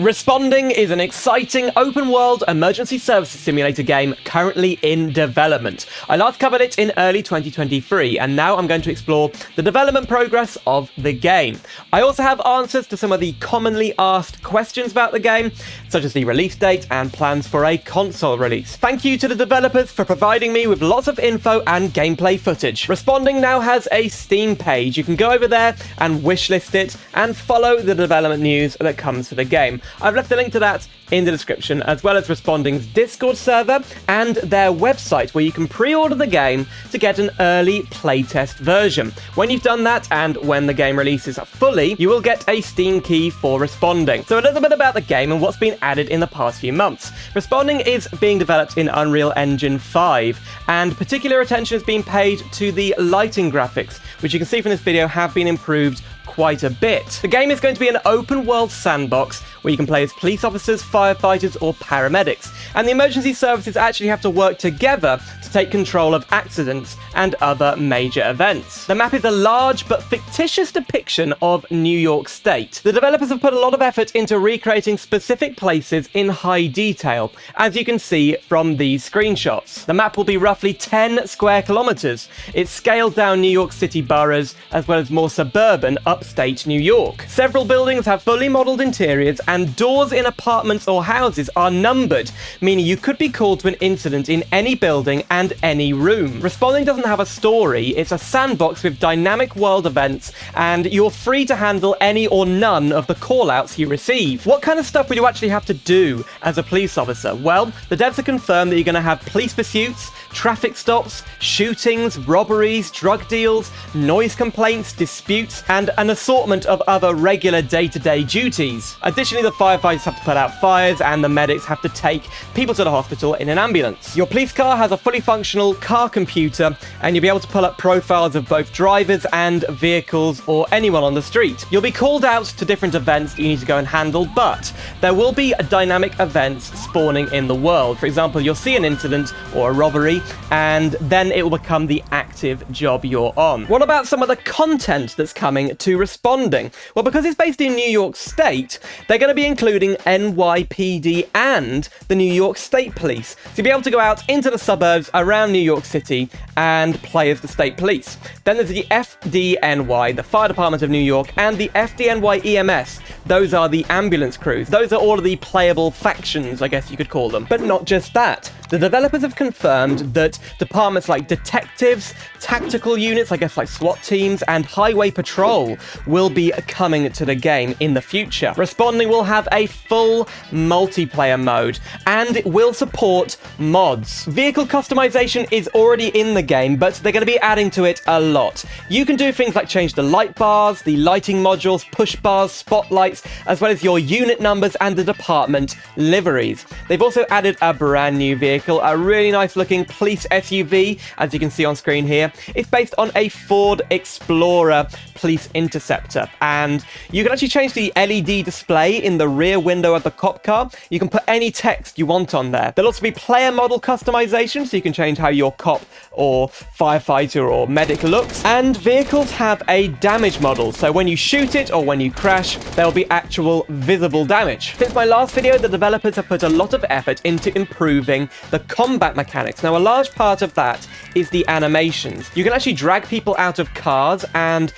Responding is an exciting open-world emergency services simulator game currently in development. I last covered it in early 2023, and now I'm going to explore the development progress of the game. I also have answers to some of the commonly asked questions about the game, such as the release date and plans for a console release. Thank you to the developers for providing me with lots of info and gameplay footage. Responding now has a Steam page. You can go over there and wishlist it and follow the development news that comes for the game. I've left a link to that in the description, as well as Responding's Discord server and their website, where you can pre-order the game to get an early playtest version. When you've done that, and when the game releases fully, you will get a Steam key for Responding. So a little bit about the game and what's been added in the past few months. Responding is being developed in Unreal Engine 5, and particular attention has been paid to the lighting graphics, which you can see from this video have been improved quite a bit. The game is going to be an open-world sandbox where you can play as police officers, firefighters, or paramedics, and the emergency services actually have to work together to take control of accidents and other major events. The map is a large but fictitious depiction of New York State. The developers have put a lot of effort into recreating specific places in high detail, as you can see from these screenshots. The map will be roughly 10 square kilometers. It's scaled down New York City boroughs, as well as more suburban upstate New York. Several buildings have fully modeled interiors, and doors in apartments or houses are numbered, meaning you could be called to an incident in any building and any room. Responding doesn't have a story. It's a sandbox with dynamic world events, and you're free to handle any or none of the call-outs you receive. What kind of stuff will you actually have to do as a police officer? Well, the devs have confirmed that you're going to have police pursuits, traffic stops, shootings, robberies, drug deals, noise complaints, disputes, and an assortment of other regular day-to-day duties. Additionally, the firefighters have to put out fires, and the medics have to take people to the hospital in an ambulance. Your police car has a fully functional car computer, and you'll be able to pull up profiles of both drivers and vehicles or anyone on the street. You'll be called out to different events that you need to go and handle, but there will be dynamic events spawning in the world. For example, you'll see an incident or a robbery, and then it will become the active job you're on. What about some of the content that's coming to Responding? Well, because it's based in New York State, they're going to be including NYPD and the New York State Police. So you'll be able to go out into the suburbs around New York City and play as the state police. Then there's the FDNY, the Fire Department of New York, and the FDNY EMS. Those are the ambulance crews. Those are all of the playable factions, I guess you could call them. But not just that. The developers have confirmed that departments like detectives, tactical units, I guess like SWAT teams, and highway patrol will be coming to the game in the future. Responding will have a full multiplayer mode, and it will support mods. Vehicle customization is already in the game, but they're going to be adding to it a lot. You can do things like change the light bars, the lighting modules, push bars, spotlights, as well as your unit numbers and the department liveries. They've also added a brand new vehicle, a really nice looking police SUV, as you can see on screen here. It's based on a Ford Explorer Police Interceptor, and you can actually change the LED display in the rear window of the cop car. You can put any text you want on there. There'll also be player model customization, so you can change how your cop or firefighter or medic looks, and vehicles have a damage model, so when you shoot it or when you crash, there'll be actual visible damage. Since my last video, the developers have put a lot of effort into improving the combat mechanics. Now, a large part of that is the animations. You can actually drag people out of cars, and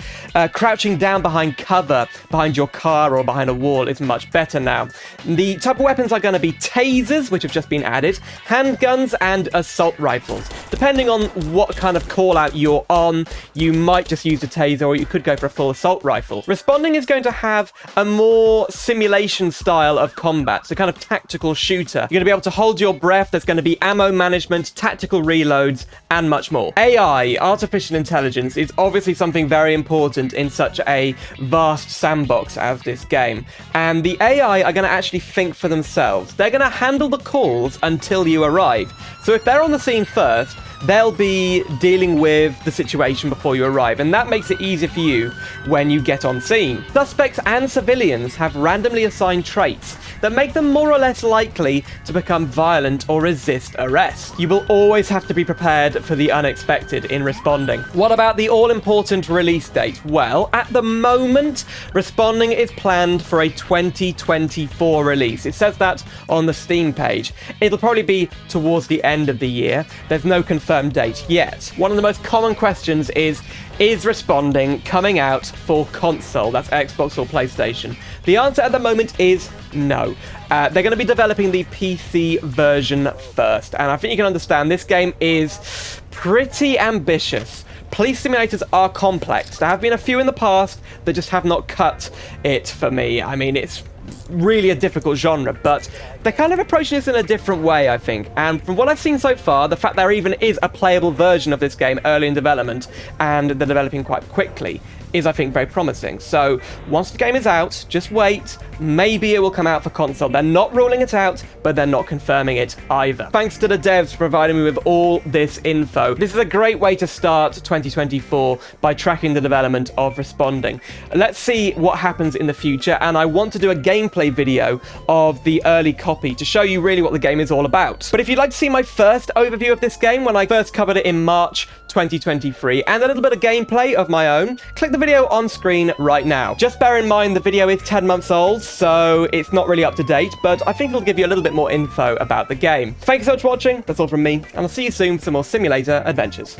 crouching down behind cover behind your car or behind a wall is much better now. The type of weapons are going to be tasers, which have just been added, handguns, and assault rifles. Depending on what kind of call out you're on, you might just use a taser, or you could go for a full assault rifle. Responding is going to have a more simulation style of combat, so kind of tactical shooter. You're going to be able to hold your breath. There's going to be ammo management, tactical reloads, and much more. AI, artificial intelligence, is obviously something very important in such a vast sandbox as this game. And the AI are going to actually think for themselves. They're going to handle the calls until you arrive. So if they're on the scene first, they'll be dealing with the situation before you arrive, and that makes it easier for you when you get on scene. Suspects and civilians have randomly assigned traits that make them more or less likely to become violent or resist arrest. You will always have to be prepared for the unexpected in responding. What about the all-important release date? Well, at the moment, Responding is planned for a 2024 release. It says that on the Steam page. It'll probably be towards the end of the year. There's no confirmed date yet. One of the most common questions is Responding coming out for console? That's Xbox or PlayStation. The answer at the moment is no. They're going to be developing the PC version first, and I think you can understand this game is pretty ambitious. Police simulators are complex. There have been a few in the past that just have not cut it for me. I mean, it's really a difficult genre, but they're kind of approaching this in a different way, I think. And from what I've seen so far, the fact there even is a playable version of this game early in development, and they're developing quite quickly, is, I think, very promising. So once the game is out, just wait. Maybe it will come out for console. They're not ruling it out, but they're not confirming it either. Thanks to the devs for providing me with all this info. This is a great way to start 2024 by tracking the development of Responding. Let's see what happens in the future, and I want to do a gameplay video of the early copy to show you really what the game is all about. But if you'd like to see my first overview of this game when I first covered it in March 2023, and a little bit of gameplay of my own, click the video on screen right now. Just bear in mind the video is 10 months old, so it's not really up to date, but I think it'll give you a little bit more info about the game. Thanks so much for watching, that's all from me, and I'll see you soon for some more simulator adventures.